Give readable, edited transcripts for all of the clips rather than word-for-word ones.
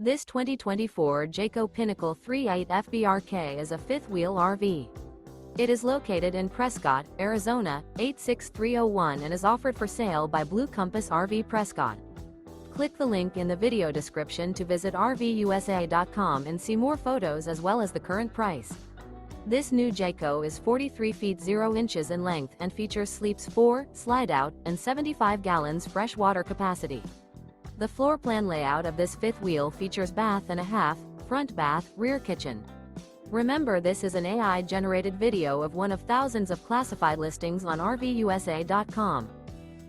This 2024 Jayco Pinnacle 3.8 FBRK is a fifth-wheel RV. It is located in Prescott, Arizona, 86301 and is offered for sale by Blue Compass RV Prescott. Click the link in the video description to visit RVUSA.com and see more photos as well as the current price. This new Jayco is 43 feet 0 inches in length and features sleeps 4, slide-out, and 75 gallons fresh water capacity. The floor plan layout of this fifth wheel features bath and a half, front bath, rear kitchen. Remember, this is an AI-generated video of one of thousands of classified listings on RVUSA.com.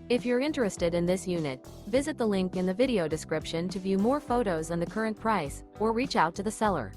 If you're interested in this unit, visit the link in the video description to view more photos and the current price, or reach out to the seller.